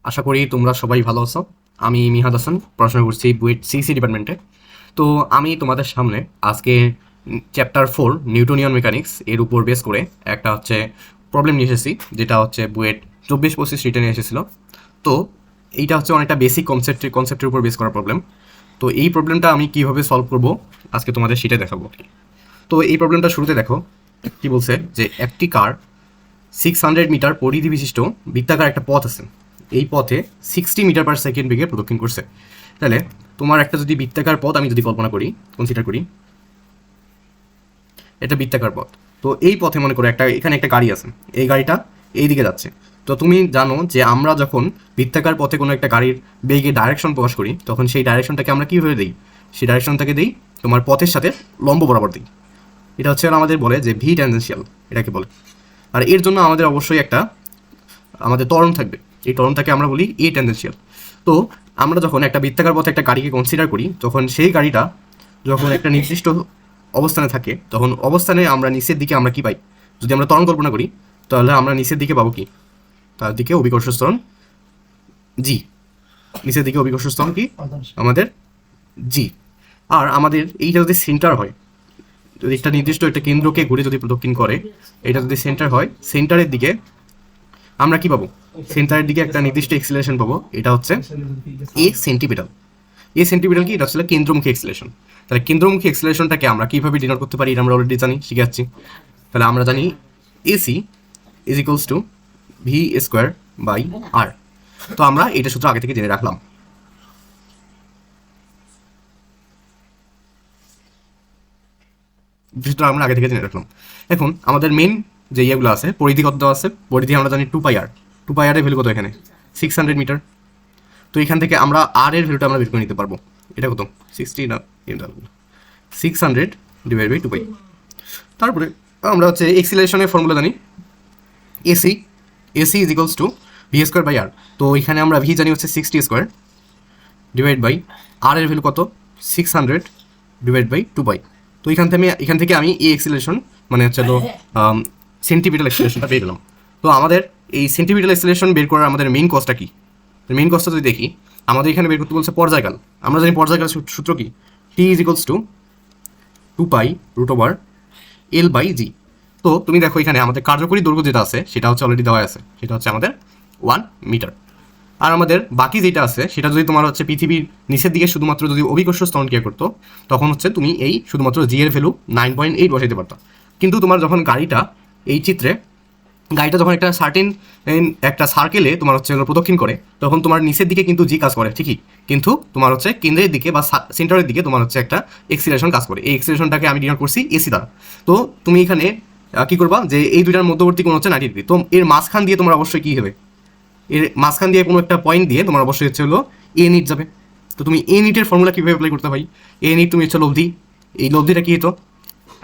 আশা করি তোমরা সবাই ভালো আছো। আমি মিহাদ হাসান, পড়াশোনা করছি বুয়েট সিসি ডিপার্টমেন্টে। তো আমি তোমাদের সামনে আজকে চ্যাপ্টার 4 নিউটোনিয়ান মেকানিক্স এর উপর বেস করে একটা হচ্ছে প্রবলেম নিয়ে এসেছি, যেটা হচ্ছে বুয়েট 24-25 রিটেনে এসেছিল। তো এইটা হচ্ছে অনেকটা বেসিক কনসেপ্টের উপর বেস করা প্রবলেম। তো এই প্রবলেমটা আমি কিভাবে সলভ করব আজকে তোমাদের সেটা দেখাবো। তো এই প্রবলেমটা শুরুতে দেখো কি বলছে, যে একটি কার 600 মিটার পরিধি বিশিষ্ট বৃত্তাকার একটা পথ আছে। এই পথে 60 মিটার/সেকেন্ড বেগে প্রদক্ষিণ করছে। তাহলে তোমার একটা যদি বৃত্তাকার পথ আমি যদি কনসিডার করি, এটা বৃত্তাকার পথ। তো এই পথে মনে করো এখানে একটা গাড়ি আছে, এই গাড়িটা এই দিকে যাচ্ছে। তো তুমি জানো যে আমরা যখন বৃত্তাকার পথে কোনো একটা গাড়ির বেগে ডাইরেকশন প্রকাশ করি, তখন সেই ডাইরেকশনটাকে আমরা কীভাবে দিই? সেই ডাইরেকশনটাকে দিই তোমার পথের সাথে লম্ব বরাবর দিই। এটা হচ্ছে আমাদের বলে যে ভি ট্যানজেনশিয়াল এটাকে বলে। আর এর জন্য আমাদের অবশ্যই একটা আমাদের ত্বরণ থাকবে, এই ত্বরণটাকে আমরা বলি এ ট্যানজেনশিয়াল। তো আমরা যখন একটা বৃত্তাকার পথে একটা গাড়িকে কনসিডার করি, তখন সেই গাড়িটা যখন একটা নির্দিষ্ট অবস্থানে থাকে, তখন অবস্থানে আমরা নিচের দিকে আমরা কি পাই? যদি আমরা ত্বরণ কল্পনা করি, তাহলে আমরা নিচের দিকে পাবো কি? তার দিকে অভিকর্ষ ত্বরণ জি। নিচের দিকে অভিকর্ষ ত্বরণ কি আমাদের? জি। আর আমাদের এইটা যদি সেন্টার হয়, যদি একটা নির্দিষ্ট একটা কেন্দ্রকে ঘুরে যদি প্রদক্ষিণ করে, এটা যদি সেন্টার হয়, সেন্টারের দিকে আমরা কি পাবো? সেন্টারের দিকে একটা নির্দিষ্ট এক্সিলারেশন পাবো, এটা হচ্ছে এ সেন্টিপিটাল। এ সেন্টিপিটাল কি? এটা হচ্ছে কেন্দ্রমুখী এক্সিলারেশন। তাহলে কেন্দ্রমুখী এক্সিলারেশনটাকে আমরা কিভাবে ডিনোট করতে পারি, এটা আমরা অলরেডি জানি, শিখে যাচ্ছি। তাহলে আমরা জানি ac is equals to v square by r. তো আমরা এটা সূত্র আগে থেকে জেনে রাখলাম। সূত্র আমরা আগে থেকে জেনে রাখলাম। এখন আমাদের মেন যে ইয়েগুলো আছে, পরিধি কত দেওয়া আছে? পরিধি আমরা জানি 2πr। 2πr এর ভ্যালু কত এখানে? 600 মিটার। তো এখান থেকে আমরা আর এর ভ্যালুটা আমরা বের করে নিতে পারবো। এটা কত? 60 না 600/2π। তারপরে আমরা হচ্ছে এক্সিলারেশনের ফর্মুলা জানি, ac is equals to v square by r. তো এখানে আমরা ভি জানি হচ্ছে 60 স্কোয়ার ডিভাইড বাই আর এর ভ্যালু কত? 600/2π। তো এখান থেকে আমি এই এক্সিলারেশন মানে হচ্ছে সেন্টিপিটাল এক্সিলারেশনটা পেয়ে গেলাম। তো আমাদের এই সেন্টিপিটাল এক্সিলারেশন বের করার আমাদের মেইন কজটা কি? মেইন কজটা যদি দেখি, আমাদের এখানে বের করতে বলছে পর্যায়কাল। আমরা জানি পর্যায়কাল সূত্র কি? টি ইজ ইকুয়ালস টু 2π√L/g। তো তুমি দেখো এখানে আমাদের কার্যকরী দৈর্ঘ্য যেটা আছে সেটা হচ্ছে অলরেডি দেওয়া আছে, সেটা হচ্ছে আমাদের 1 মিটার। আর আমাদের বাকি যেটা আছে সেটা যদি তোমার হচ্ছে পৃথিবীর নিচের দিকে শুধুমাত্র যদি অভিকর্ষ ত্বরণ ক্রিয়া করতো, তখন হচ্ছে তুমি এই শুধুমাত্র জি এর ভ্যালু 9.8 বসাইতে পারতো। কিন্তু তোমার যখন গাড়িটা এই চিত্রে গাড়িটা যখন একটা একটা সার্কেলে তোমার হচ্ছে প্রদক্ষিণ করে, তখন তোমার নিচের দিকে কিন্তু জি কাজ করে ঠিকই, কিন্তু তোমার হচ্ছে কেন্দ্রের দিকে বা সেন্টারের দিকে তোমার হচ্ছে একটা এক্সিলারেশন কাজ করে। এই এক্সিলারেশনটাকে আমি ডিনোট করছি এসি দ্বারা। তো তুমি এখানে কি করবা, যে এই দুইটার মধ্যবর্তী কোণ হচ্ছে 90 ডিগ্রি। তো এর মাঝখান দিয়ে তোমার অবশ্যই কি হবে? এর মাঝখান দিয়ে কোনো একটা পয়েন্ট দিয়ে তোমার অবশ্যই হচ্ছে এ নিট যাবে। তো তুমি এ নিটের ফর্মুলা কীভাবে অ্যাপ্লাই করতে পারি? এ নিট তুমি হচ্ছে লব্ধি, এই লব্ধিটা কী হতো?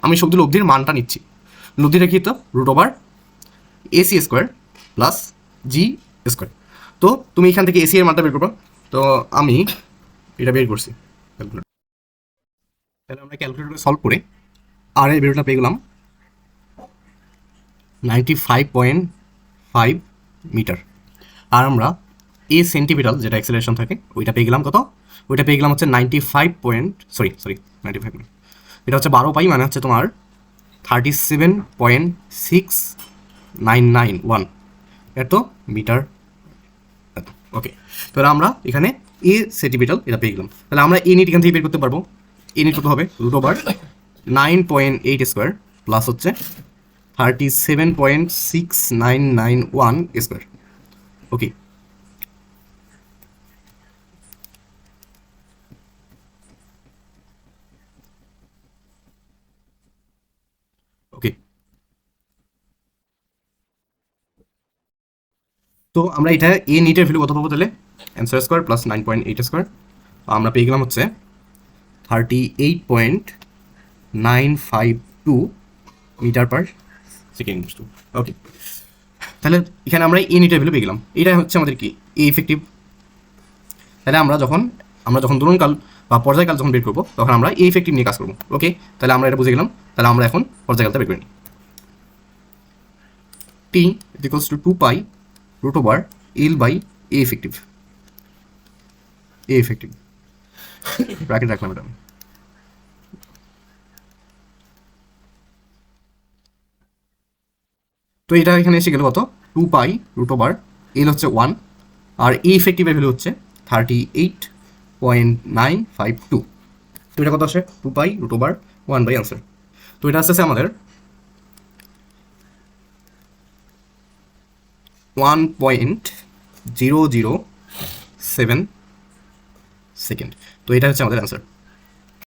আমি শুধু লব্ধির মানটা নিচ্ছি। লব্ধিটা কী হতো? √AC square plus G square. তো তুমি এখান থেকে এসি এর মানটা বের করবো। তো আমি এটা বের করছি ক্যালকুলেটর। তাহলে আমরা ক্যালকুলেটরে সলভ করে আর এর বেরোটা পেয়ে গেলাম 95.5 মিটার। আর আমরা এ সেন্টিপিটাল যেটা অ্যাক্সেলারেশন থাকে ওইটা পেয়ে গেলাম কত? ওইটা পেয়ে গেলাম হচ্ছে 95 এটা হচ্ছে 12 পাই, মানে হচ্ছে তোমার 37.6991 এত মিটার। ওকে, তাহলে আমরা এখানে এ সেন্টিপিটাল এটা পেয়ে গেলাম। তাহলে আমরা এ নিট এখান থেকে বের করতে পারবো। এ নিট কত হবে? √9.8 স্কোয়ার প্লাস হচ্ছে 37.6991 স্কোয়ার। ওকে, ওকে। তো আমরা এটা এ নিটের ভ্যালু কত পাবো? তাহলে অ্যান্সার স্কোয়ার প্লাস 9.8 স্কোয়ার আমরা পেয়ে গেলাম হচ্ছে 38.952 মিটার/সেকেন্ড। ওকে, তাহলে এখানে আমরা এ নিটের ভ্যালু পেয়ে গেলাম। এটা হচ্ছে আমাদের কি? এ ইফেক্টিভ। তাহলে আমরা যখন দোলনকাল বা পর্যায়কাল যখন বের করবো, তখন আমরা এ ইফেক্টিভ নিয়ে কাজ করবো। ওকে, তাহলে আমরা এটা বুঝে গেলাম। তাহলে আমরা এখন পর্যায়কালটা বের করে নিই। T equals to 2π√L/g a effective, a effective bracket রাখলাম এটা। তো এটা এখানে এসে গেল কত, 2 পাই এল হচ্ছে 1, আর এ ইফেক্টিভের ভ্যালু হচ্ছে 38.952। তো এটা কত আসে, 2 পাই 1/, তো এটা আসতেছে আমাদের 1.007 সেকেন্ড। তো এটা হচ্ছে আমাদের অ্যান্সার।